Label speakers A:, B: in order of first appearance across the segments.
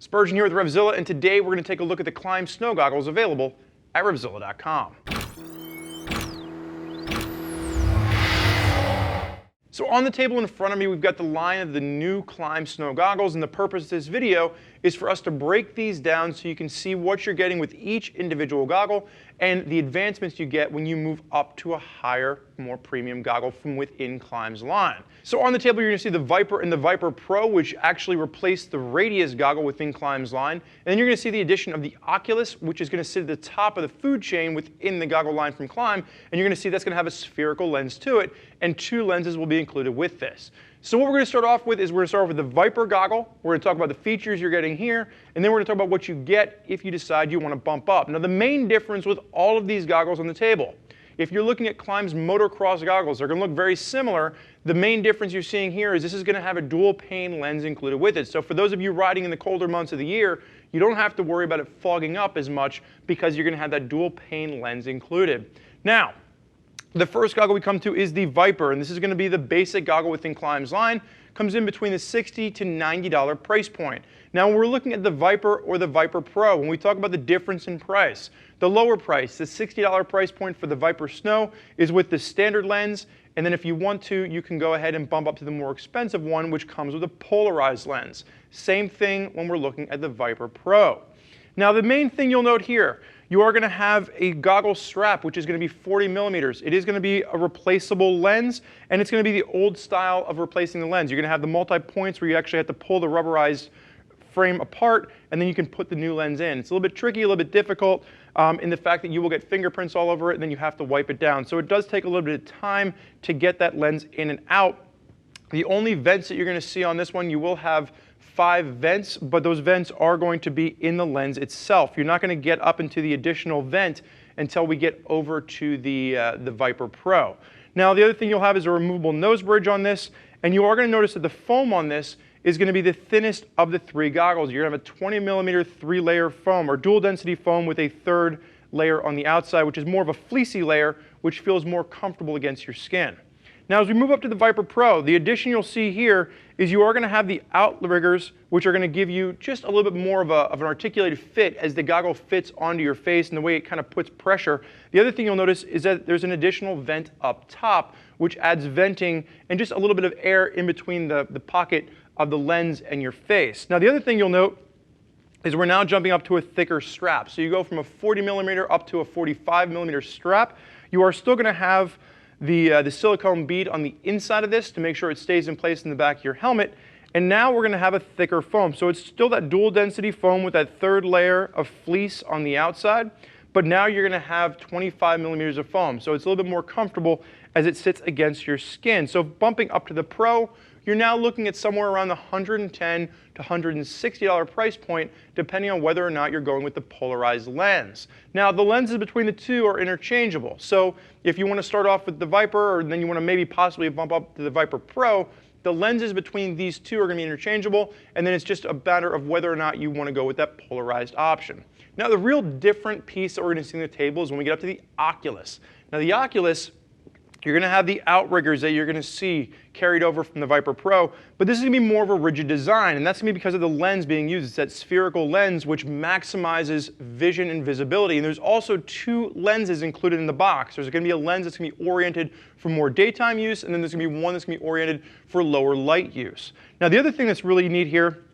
A: Spurgeon here with RevZilla, and today we're going to take a look at the Klim Snow Goggles available at RevZilla.com. So on the table in front of me, we've got the line of the new Klim Snow Goggles, and the purpose of this video is for us to break these down so you can see what you're getting with each individual goggle and the advancements you get when you move up to a higher, more premium goggle from within Klim's line. So on the table, you're going to see the Viper and the Viper Pro, which actually replace the Radius goggle within Klim's line. And then you're going to see the addition of the Oculus, which is going to sit at the top of the food chain within the goggle line from Klim. And you're going to see that's going to have a spherical lens to it, and two lenses will be included with this. So what we're going to start off with is we're going to start off with the Viper goggle. We're going to talk about the features you're getting here, and then we're going to talk about what you get if you decide you want to bump up. Now the main difference with all of these goggles on the table, if you're looking at Klim's motocross goggles, they're going to look very similar. The main difference you're seeing here is this is going to have a dual pane lens included with it. So for those of you riding in the colder months of the year, you don't have to worry about it fogging up as much because you're going to have that dual pane lens included. Now, the first goggle we come to is the Viper, and this is going to be the basic goggle within Klim's line. Comes in between the $60 to $90 price point. Now when we're looking at the Viper or the Viper Pro, when we talk about the difference in price, the lower price, the $60 price point for the Viper Snow is with the standard lens, and then if you want to, you can go ahead and bump up to the more expensive one, which comes with a polarized lens. Same thing when we're looking at the Viper Pro. Now the main thing you'll note here, you are going to have a goggle strap, which is going to be 40 millimeters. It is going to be a replaceable lens, and it's going to be the old style of replacing the lens. You're going to have the multi-points where you actually have to pull the rubberized frame apart, and then you can put the new lens in. It's a little bit tricky, a little bit difficult in the fact that you will get fingerprints all over it, and then you have to wipe it down. So it does take a little bit of time to get that lens in and out. The only vents that you're going to see on this one, you will have 5 vents, but those vents are going to be in the lens itself. You're not going to get up into the additional vent until we get over to the Viper Pro. Now the other thing you'll have is a removable nose bridge on this, and you are going to notice that the foam on this is going to be the thinnest of the 3 goggles. You're going to have a 20 millimeter 3-layer foam, or dual density foam with a 3rd layer on the outside, which is more of a fleecy layer, which feels more comfortable against your skin. Now as we move up to the Viper Pro, the addition you'll see here is you are going to have the outriggers, which are going to give you just a little bit more of an articulated fit as the goggle fits onto your face and the way it kind of puts pressure. The other thing you'll notice is that there's an additional vent up top, which adds venting and just a little bit of air in between the pocket of the lens and your face. Now the other thing you'll note is we're now jumping up to a thicker strap. So you go from a 40 millimeter up to a 45 millimeter strap. You are still going to have the silicone bead on the inside of this to make sure it stays in place in the back of your helmet. And now we're going to have a thicker foam. So it's still that dual density foam with that 3rd layer of fleece on the outside, but now you're going to have 25 millimeters of foam. So it's a little bit more comfortable as it sits against your skin. So bumping up to the Pro, you're now looking at somewhere around the $110 to $160 price point, depending on whether or not you're going with the polarized lens. Now, the lenses between the two are interchangeable. So if you want to start off with the Viper, or then you want to maybe possibly bump up to the Viper Pro, the lenses between these two are going to be interchangeable, and then it's just a matter of whether or not you want to go with that polarized option. Now, the real different piece that we're going to see on the table is when we get up to the Oculus. Now, the Oculus, you're going to have the outriggers that you're going to see carried over from the Viper Pro, but this is going to be more of a rigid design, and that's going to be because of the lens being used. It's that spherical lens which maximizes vision and visibility, and there's also 2 lenses included in the box. There's going to be a lens that's going to be oriented for more daytime use, and then there's going to be one that's going to be oriented for lower light use. Now the other thing that's really neat here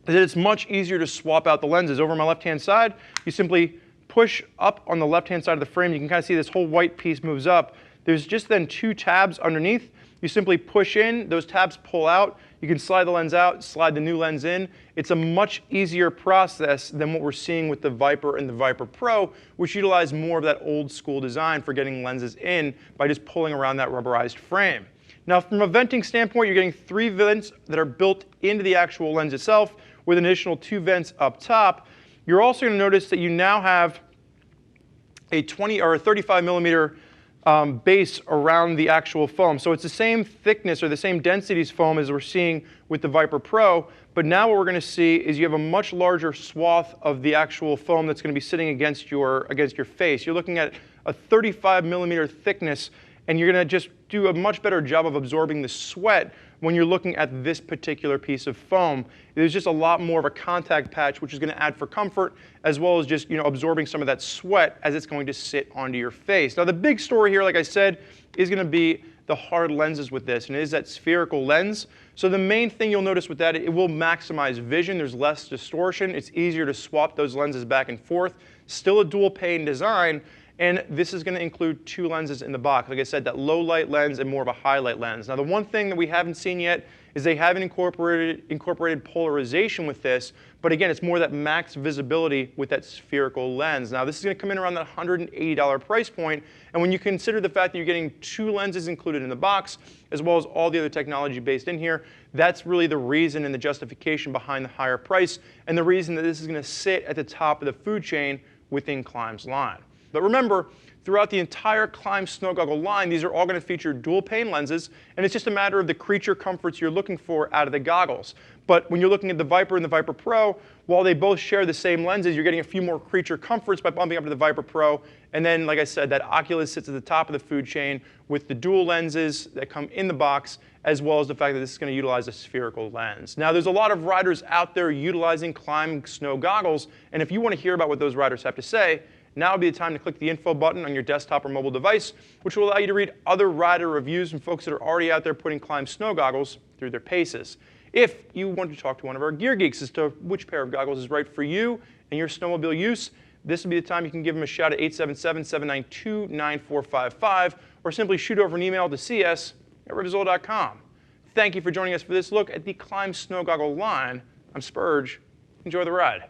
A: is that it's much easier to swap out the lenses. Over on my left-hand side, you simply push up on the left-hand side of the frame. You can kind of see this whole white piece moves up. There's just then 2 tabs underneath. You simply push in, those tabs pull out. You can slide the lens out, slide the new lens in. It's a much easier process than what we're seeing with the Viper and the Viper Pro, which utilize more of that old school design for getting lenses in by just pulling around that rubberized frame. Now from a venting standpoint, you're getting 3 vents that are built into the actual lens itself with an additional 2 vents up top. You're also going to notice that you now have a 20 or a 35 millimeter base around the actual foam. So it's the same thickness or the same densities foam as we're seeing with the Viper Pro, but now what we're going to see is you have a much larger swath of the actual foam that's going to be sitting against your face. You're looking at a 35 millimeter thickness, and you're going to just do a much better job of absorbing the sweat when you're looking at this particular piece of foam. There's just a lot more of a contact patch, which is going to add for comfort, as well as just absorbing some of that sweat as it's going to sit onto your face. Now the big story here, like I said, is going to be the hard lenses with this, and it is that spherical lens. So the main thing you'll notice with that, it will maximize vision. There's less distortion. It's easier to swap those lenses back and forth. Still a dual pane design, and this is going to include 2 lenses in the box. Like I said, that low light lens and more of a highlight lens. Now the one thing that we haven't seen yet is they haven't incorporated polarization with this, but again, it's more that max visibility with that spherical lens. Now this is going to come in around that $180 price point, and when you consider the fact that you're getting 2 lenses included in the box, as well as all the other technology based in here, that's really the reason and the justification behind the higher price, and the reason that this is going to sit at the top of the food chain within Klim's line. But remember, throughout the entire Klim Snow Goggle line, these are all going to feature dual pane lenses, and it's just a matter of the creature comforts you're looking for out of the goggles. But when you're looking at the Viper and the Viper Pro, while they both share the same lenses, you're getting a few more creature comforts by bumping up to the Viper Pro. And then, like I said, that Oculus sits at the top of the food chain with the dual lenses that come in the box, as well as the fact that this is going to utilize a spherical lens. Now, there's a lot of riders out there utilizing Klim Snow Goggles, and if you want to hear about what those riders have to say, now would be the time to click the info button on your desktop or mobile device, which will allow you to read other rider reviews from folks that are already out there putting Klim Snow Goggles through their paces. If you want to talk to one of our gear geeks as to which pair of goggles is right for you and your snowmobile use, this will be the time you can give them a shout at 877-792-9455, or simply shoot over an email to cs@RevZilla.com. Thank you for joining us for this look at the Klim Snow Goggle line. I'm Spurge. Enjoy the ride.